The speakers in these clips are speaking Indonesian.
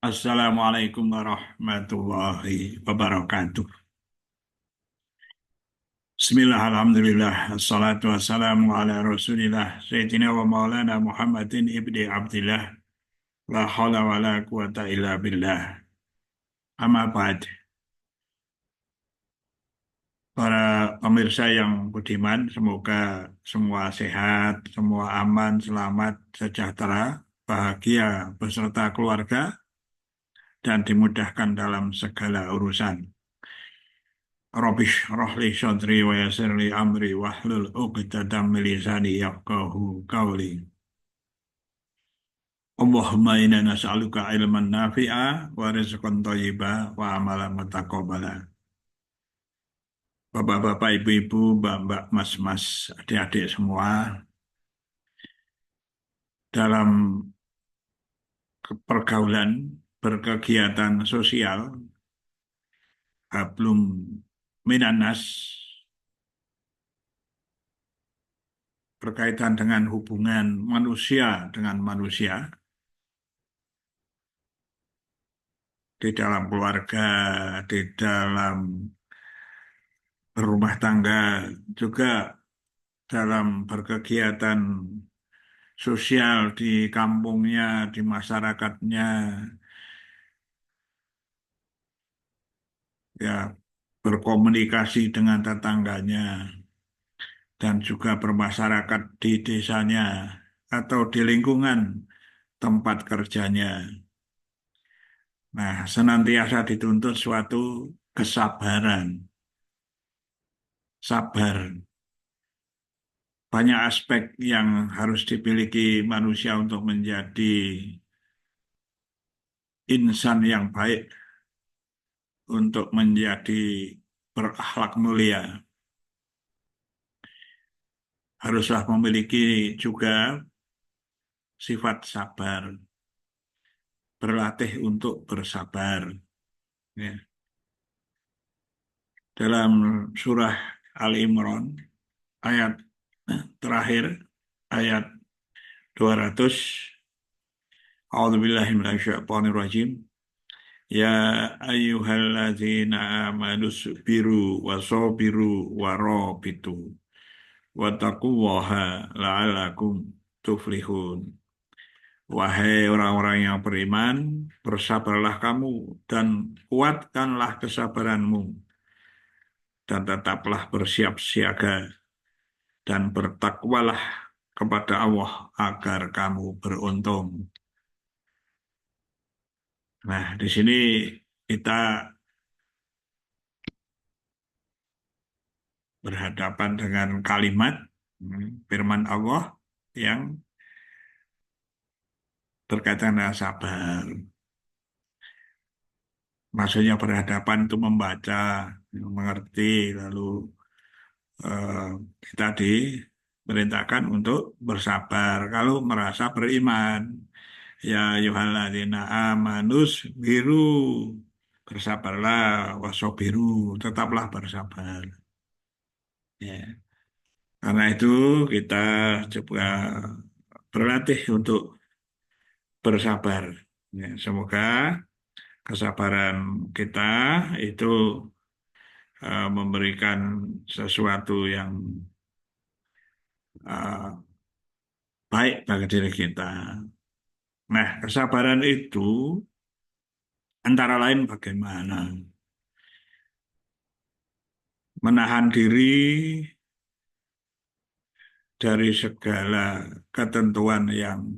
Assalamualaikum warahmatullahi wabarakatuh. Bismillah, alhamdulillah, assalatu wassalamu ala rasulillah, Sayyidina wa maulana Muhammadin ibni Abdillah, la hawla wa la quwata illa billah. Amma ba'd. Para pemirsa yang budiman, semoga semua sehat, semua aman, selamat, sejahtera, bahagia beserta keluarga, dan dimudahkan dalam segala urusan. Rabish rahli sadri wa yassirli amri wahlul 'uqdatam min lisani yafqahu qawli. Allahumma inna nas'aluka ilman nafi'a wa rizqan thayyiba wa amalan mutaqabbala. Bapak-bapak, ibu-ibu, mbak-mbak, mas-mas, adik-adik semua, dalam pergaulan berkegiatan sosial, hablum minannas, berkaitan dengan hubungan manusia dengan manusia, di dalam keluarga, di dalam berumah tangga, juga dalam berkegiatan sosial di kampungnya, di masyarakatnya, ya berkomunikasi dengan tetangganya, dan juga bermasyarakat di desanya atau di lingkungan tempat kerjanya. Nah, senantiasa dituntut suatu kesabaran, sabar. Banyak aspek yang harus dimiliki manusia untuk menjadi insan yang baik, untuk menjadi berakhlak mulia. Haruslah memiliki juga sifat sabar, berlatih untuk bersabar. Ya. Dalam surah Al-Imran, ayat terakhir, ayat 200, A'udzubillahi minasyaitonirrajim. Ya ayyuhalladzina amanu sabiru wasabiru warabitu wattaqullaha la'allakum tuflihun. Wahai orang-orang yang beriman, bersabarlah kamu dan kuatkanlah kesabaranmu dan tetaplah bersiap siaga dan bertakwalah kepada Allah agar kamu beruntung. Nah, di sini kita berhadapan dengan kalimat firman Allah yang berkaitan dengan sabar. Maksudnya berhadapan itu membaca, mengerti, lalu eh, kita diperintahkan untuk bersabar. Kalau merasa beriman, ya ayyuhalladzina amanus biru, bersabarlah, wasobiru, tetaplah bersabar. Ya. Karena itu kita coba berlatih untuk bersabar. Ya, semoga kesabaran kita itu memberikan sesuatu yang eh, baik bagi diri kita. Nah, kesabaran itu antara lain bagaimana? Menahan diri dari segala ketentuan yang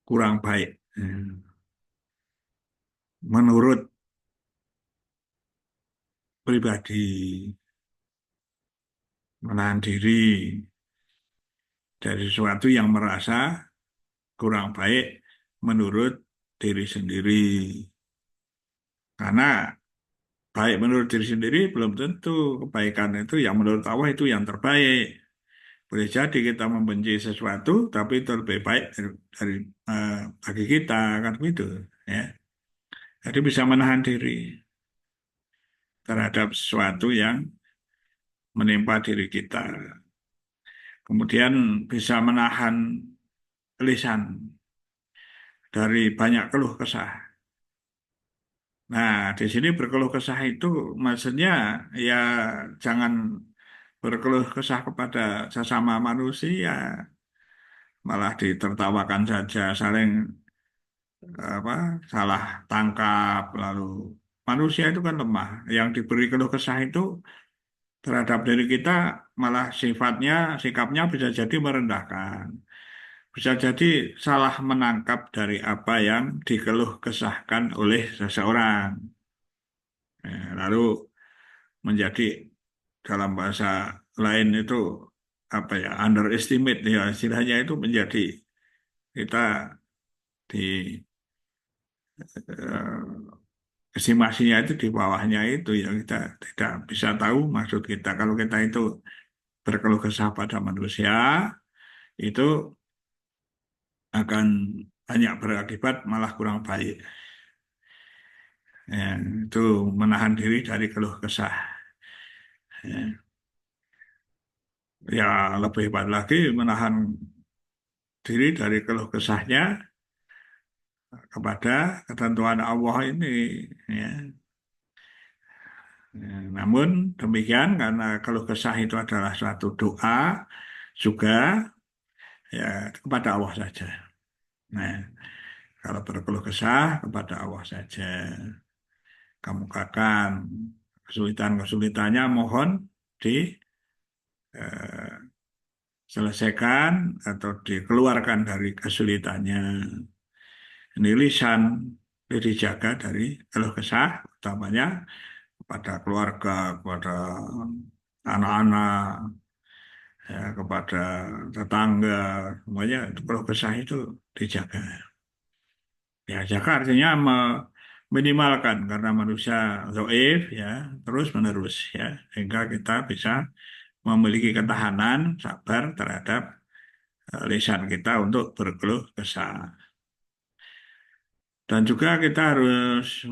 kurang baik. Menurut pribadi, menahan diri dari sesuatu yang merasa kurang baik menurut diri sendiri. Karena baik menurut diri sendiri belum tentu kebaikan itu yang menurut Allah itu yang terbaik. Boleh jadi kita membenci sesuatu, tapi itu lebih baik dari bagi kita kan begitu, ya. Jadi bisa menahan diri terhadap sesuatu yang menimpa diri kita. Kemudian bisa menahan lisan dari banyak keluh kesah. Nah, di sini berkeluh kesah itu maksudnya ya jangan berkeluh kesah kepada sesama manusia, malah ditertawakan saja, saling apa salah tangkap, lalu manusia itu kan lemah. Yang diberi keluh kesah itu terhadap diri kita malah sifatnya, sikapnya bisa jadi merendahkan. Bisa jadi salah menangkap dari apa yang dikeluh kesahkan oleh seseorang. Lalu menjadi dalam bahasa lain itu apa ya underestimate ya istilahnya itu menjadi kita di estimasinya itu di bawahnya itu yang kita tidak bisa tahu maksud kita. Kalau kita itu berkeluh kesah pada manusia itu akan banyak berakibat malah kurang baik. Ya, itu menahan diri dari keluh kesah. Ya, ya lebih hebat lagi menahan diri dari keluh kesahnya kepada ketentuan Allah ini. Ya. Ya, namun demikian karena keluh kesah itu adalah suatu doa juga ya kepada Allah saja. Nah, kalau berkeluh kesah kepada Allah saja, kamu katakan kesulitan-kesulitannya mohon diselesaikan atau dikeluarkan dari kesulitannya. Ini lisan ini dijaga dari keluh kesah, utamanya kepada keluarga, kepada anak-anak, ya, kepada tetangga, semuanya itu keluh kesah itu dijaga. Ya, jaga artinya minimalkan karena manusia dhaif ya terus menerus ya sehingga kita bisa memiliki ketahanan sabar terhadap lisan kita untuk berkeluh kesah. Dan juga kita harus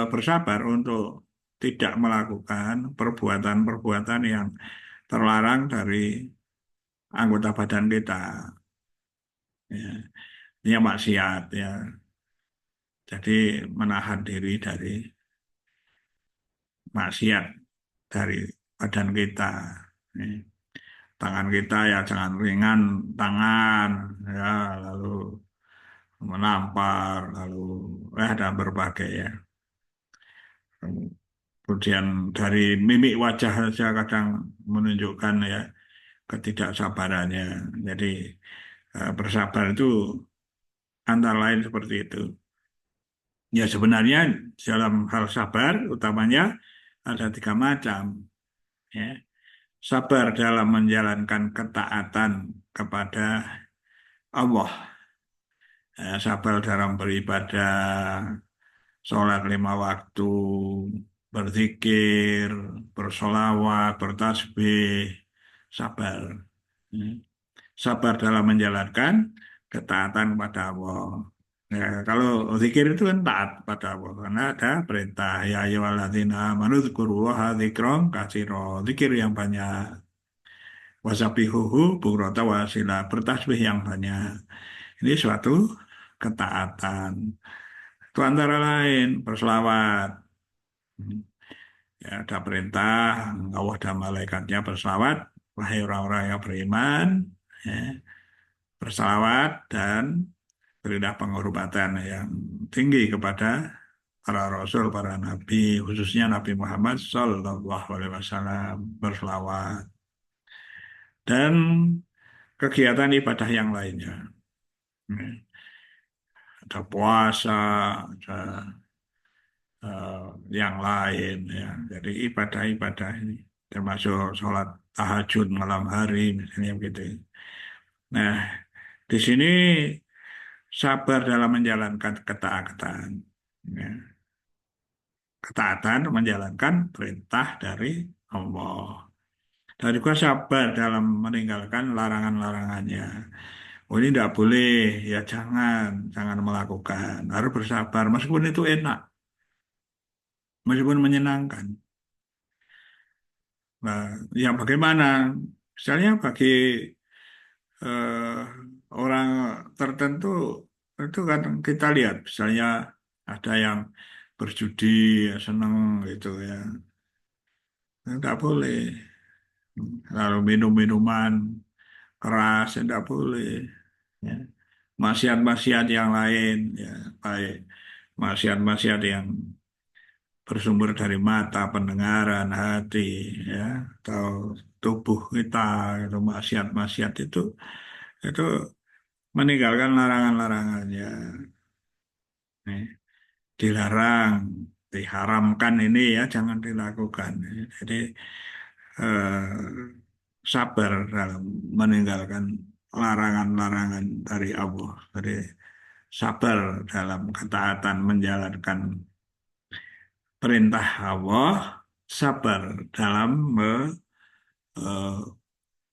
bersabar untuk tidak melakukan perbuatan-perbuatan yang terlarang dari anggota badan kita. Ya, ini maksiat ya. Jadi menahan diri dari maksiat dari badan kita. Ya. Tangan kita ya jangan ringan tangan ya lalu menampar lalu dan berbagai ya. Kemudian dari mimik wajah saja kadang menunjukkan ya ketidaksabarannya. Jadi bersabar itu antara lain seperti itu. Ya sebenarnya dalam hal sabar utamanya ada tiga macam. Ya. Sabar dalam menjalankan ketaatan kepada Allah. Ya, sabar dalam beribadah, sholat lima waktu, berzikir, bersolawat, bertasbih, sabar. Hmm. Sabar dalam menjalankan ketaatan kepada Allah. Ya, kalau zikir itu kan taat pada Allah karena ada perintah ya ayyuhalladzina amanu dzkurullaha dzikron katsira. Zikir yang banyak. Wasabihuhu bukrata wasila. Bertasbih yang banyak. Ini suatu ketaatan. Itu antara lain berselawat. Ya, ada perintah Allah dan malaikatnya berselawat. Wahai orang-orang yang beriman, ya, berselawat dan berilah penghormatan yang tinggi kepada para rasul, para nabi, khususnya Nabi Muhammad Sallallahu Alaihi Wasallam berselawat dan kegiatan ibadah yang lainnya. Ya, ada puasa, ada eh, yang lain ya. Jadi ibadah-ibadah ini termasuk sholat tahajud malam hari misalnya begitu. Nah, di sini sabar dalam menjalankan ketaatan. Ya. Ketaatan menjalankan perintah dari Allah. Dan juga sabar dalam meninggalkan larangan-larangannya. Oh ini tidak boleh, ya jangan melakukan. Harus bersabar, meskipun itu enak, meskipun menyenangkan. Nah, yang bagaimana? Misalnya bagi orang tertentu Itu kan kita lihat, misalnya ada yang berjudi, ya seneng gitu ya. Tidak boleh. Lalu minum-minuman keras, tidak boleh. Ya. Maksiat-maksiat yang lain, ya, baik maksiat-maksiat yang bersumber dari mata, pendengaran, hati, ya, atau tubuh kita, itu maksiat-maksiat itu meninggalkan larangan-larangannya. Nih, dilarang, diharamkan ini ya jangan dilakukan. Jadi sabar dalam meninggalkan larangan-larangan dari Allah. Jadi sabar dalam ketaatan menjalankan perintah Allah, sabar dalam eh,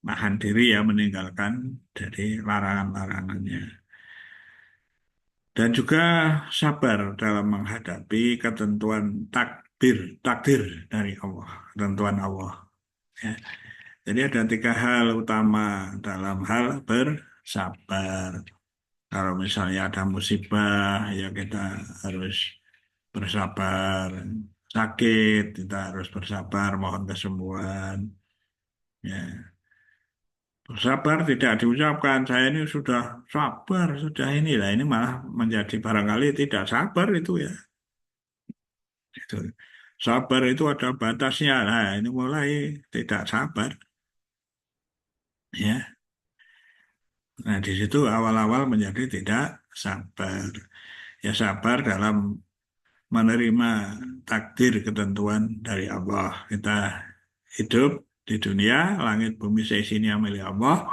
nahan diri ya meninggalkan dari larangan-larangannya. Dan juga sabar dalam menghadapi ketentuan takdir dari Allah, ketentuan Allah. Ya. Jadi ada tiga hal utama dalam hal bersabar. Kalau misalnya ada musibah, ya kita harus bersabar. Sakit, kita harus bersabar, mohon kesembuhan. Ya. Bersabar tidak diucapkan, saya ini sudah sabar, sudah inilah. Ini malah menjadi barangkali tidak sabar itu ya. Gitu. Sabar itu ada batasnya. Nah, ini mulai tidak sabar. Ya. Nah, di situ awal-awal menjadi tidak sabar. Ya sabar dalam menerima takdir ketentuan dari Allah. Kita hidup di dunia, langit bumi seisinya milik Allah.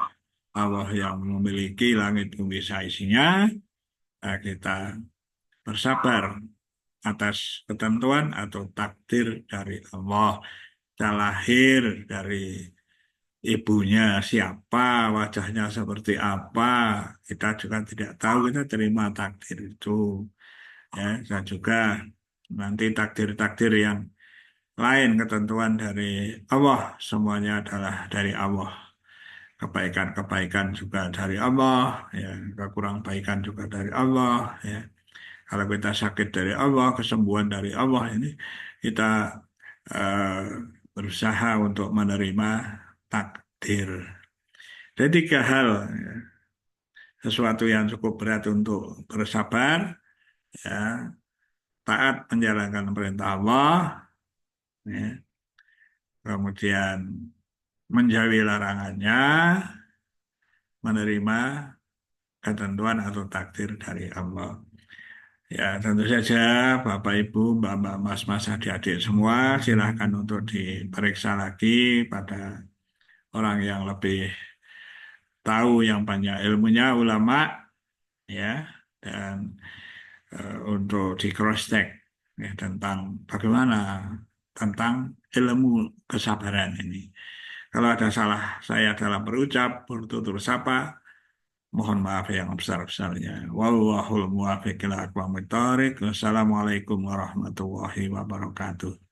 Allah yang memiliki langit bumi seisinya. Nah, kita bersabar atas ketentuan atau takdir dari Allah. Kita lahir dari ibunya siapa, wajahnya seperti apa, kita juga tidak tahu, kita terima takdir itu. Ya, dan juga nanti takdir-takdir yang lain ketentuan dari Allah, semuanya adalah dari Allah. Kebaikan-kebaikan juga dari Allah, ya, kekurang baikan juga dari Allah, ya. Kalau kita sakit dari Allah, kesembuhan dari Allah ini kita eh, berusaha untuk menerima takdir. Jadi tiga hal, ya. Sesuatu yang cukup berat untuk bersabar, ya, taat menjalankan perintah Allah, ya, kemudian menjauhi larangannya, menerima ketentuan atau takdir dari Allah. Ya, tentu saja Bapak Ibu, Mbak-mbak, Mas-mas, adik-adik semua silahkan untuk diperiksa lagi pada orang yang lebih tahu, yang banyak ilmunya, ulama, ya, dan untuk di cross check ya, tentang bagaimana tentang ilmu kesabaran ini. Kalau ada salah saya dalam berucap, bertutur sapa, mohon maaf yang besar-besarnya. Wallahul muwaffiq ila aqwamit thoriq. Wassalamualaikum warahmatullahi wabarakatuh.